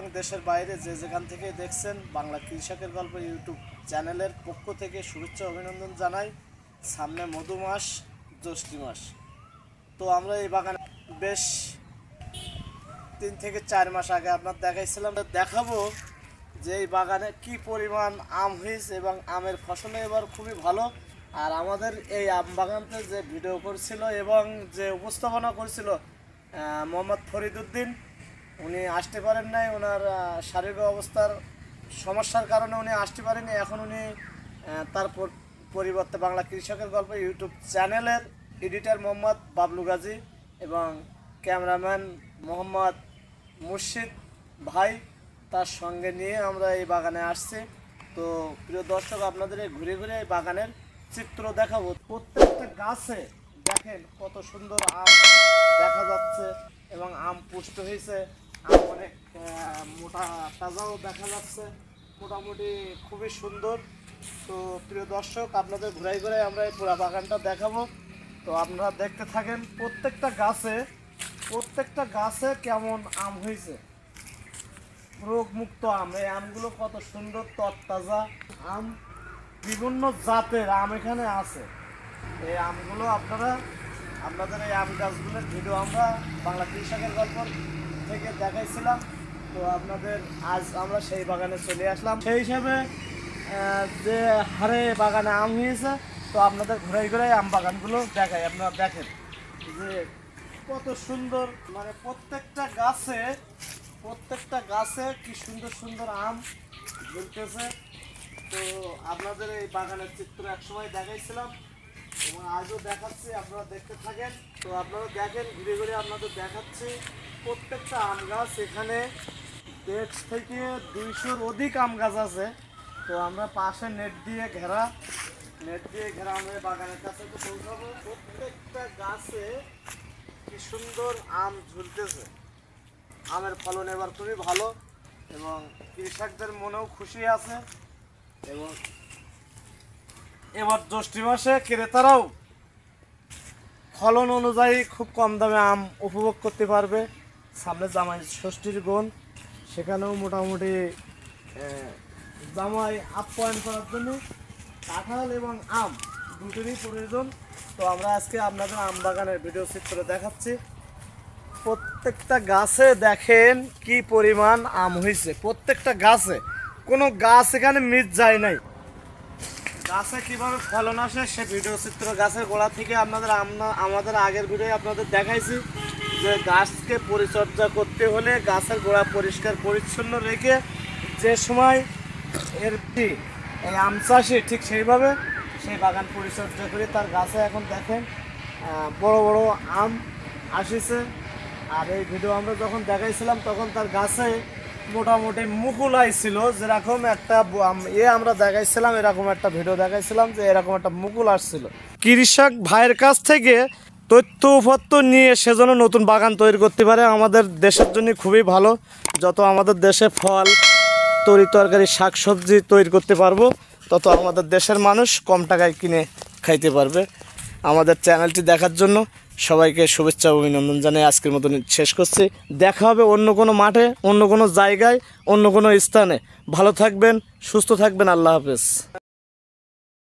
এবং দেশের বাইরে যে যেখান থেকে দেখছেন বাংলা কৃষকের গল্প ইউটিউব চ্যানেলের পক্ষ থেকে শুভেচ্ছা অভিনন্দন জানাই। সামনে মধু মাস, জ্যৈষ্ঠ মাস। তো আমরা এই বাগানে বেশ 3 থেকে 4 মাস আগে আপনার দেখাইছিলাম, দেখাবো যে এই বাগানে কি পরিমাণ আম হয়েছে এবং আমের ফসল এবার খুবই ভালো। আর আমাদের এই আম বাগানতে যে ভিডিও করছিল এবং যে উপস্থাপনা করছিল মোহাম্মদ ফরিদউদ্দিন, উনি আসতে পারেন নাই। ওনার শারীরিক অবস্থার সমস্যার কারণে উনি আসতে পারেনি। এখন উনি তার পরিবর্তে বাংলা কৃষকের গল্প ইউটিউব চ্যানেলের এডিটর মোহাম্মদ বাবলু গাজী এবং ক্যামেরাম্যান মোহাম্মদ মুর্শিদ ভাই তার সঙ্গে নিয়ে আমরা এই বাগানে আসছি। তো প্রিয় দর্শক, আপনাদের ঘুরে ঘুরে এই বাগানের চিত্র দেখাবো। প্রত্যেকটা গাছে দেখেন কত সুন্দর আম দেখা যাচ্ছে এবং আম পুষ্ট হয়েছে। আম অনেক মোটা তাজাও দেখা যাচ্ছে, মোটামুটি খুবই সুন্দর। তো প্রিয় দর্শক, আপনাদের ঘুরাই ঘুরাই আমরা এই পুরা বাগানটা দেখাবো। তো আপনারা দেখতে থাকেন প্রত্যেকটা গাছে কেমন আম হয়েছে, রোগমুক্ত আম। এই আমগুলো কত সুন্দর তরতাজা আম, বিভিন্ন জাতের আম এখানে আছে। এই আমগুলো আপনাদের এই আম গাছগুলোর ভিডিও আমরা বাংলা কৃষকের গল্প থেকে দেখাইছিলাম। তো আপনাদের আজ আমরা সেই বাগানে চলে আসলাম। সেই হিসাবে যে হারে বাগানে আম হয়েছে, তো আপনাদের ঘুরাই ঘুরাই আম বাগানগুলো দেখাই। আপনারা দেখেন যে কত সুন্দর, মানে প্রত্যেকটা গাছে কি সুন্দর সুন্দর আম ঝুলতেছে। তো আপনাদের এই বাগানের চিত্র একসময় দেখাইছিলাম এবং আজও দেখাচ্ছি, আপনারা দেখতে থাকেন। তো আপনারা দেখেন, ঘুরে ঘুরে আপনাদের দেখাচ্ছি প্রত্যেকটা আম গাছ। এখানে 150 থেকে 200-র অধিক আম গাছ আছে। তো আমরা পাশে নেট দিয়ে ঘেরা আমরা বাগানের কাছে তো পৌঁছাবো। প্রত্যেকটা গাছে কি সুন্দর আম ঝুলতেছে। আমের ফলন এবার খুবই ভালো এবং কৃষকদের মনেও খুশি আছে। এবং এবার জ্যৈষ্ঠ মাসে ক্রেতারাও ফলন অনুযায়ী খুব কম দামে আম উপভোগ করতে পারবে। সামনে জামাই ষষ্ঠীর গুণ, সেখানেও মোটামুটি জামাই আপ্যায়ন করার জন্য কাঁঠাল এবং আম দুটোরই প্রয়োজন। তো আমরা আজকে আপনাদের আম বাগানের ভিডিও চিত্র দেখাচ্ছি। প্রত্যেকটা গাছে দেখেন কি পরিমাণ আম হয়েছে। প্রত্যেকটা গাছে, কোনো গাছ এখানে মিস যায় নাই। গাছে কিভাবে ফলন আসে সে ভিডিও চিত্র গাছের গোড়া থেকে আমাদের আগের ভিডিও আপনাদের দেখাইছি যে গাছকে পরিচর্যা করতে হলে গাছের গোড়া পরিষ্কার পরিচ্ছন্ন রেখে যে সময় এই আম চাষি ঠিক সেইভাবে সেই বাগান পরিচর্যা করে তার গাছে এখন দেখেন বড় বড় আম আসিছে। আর এই ভিডিও আমরা যখন দেখাইছিলাম তখন তার গাছে মোটামুটি মুকুল আইছিল, যেরকম একটা আমরা দেখাইছিলাম, এরকম একটা ভিডিও দেখাইছিলাম যে এরকম একটা মুকুল আসছিল। কৃষক ভাইয়ের কাছ থেকে তথ্য উপত্য নিয়ে সেজন্য নতুন বাগান তৈরি করতে পারে আমাদের দেশের জন্য খুবই ভালো। যত আমাদের দেশে ফল, তরকারি, শাকসবজি তৈরি করতে পারবো, তত আমাদের দেশের মানুষ কম টাকায় কিনে খাইতে পারবে। আমাদের চ্যানেলটি দেখার জন্য সবাইকে শুভেচ্ছা অভিনন্দন জানিয়ে আজকের মতন শেষ করছি। দেখা হবে অন্য কোনো মাঠে, অন্য কোনো জায়গায়, অন্য কোনো স্থানে। ভালো থাকবেন, সুস্থ থাকবেন। আল্লাহ হাফেজ।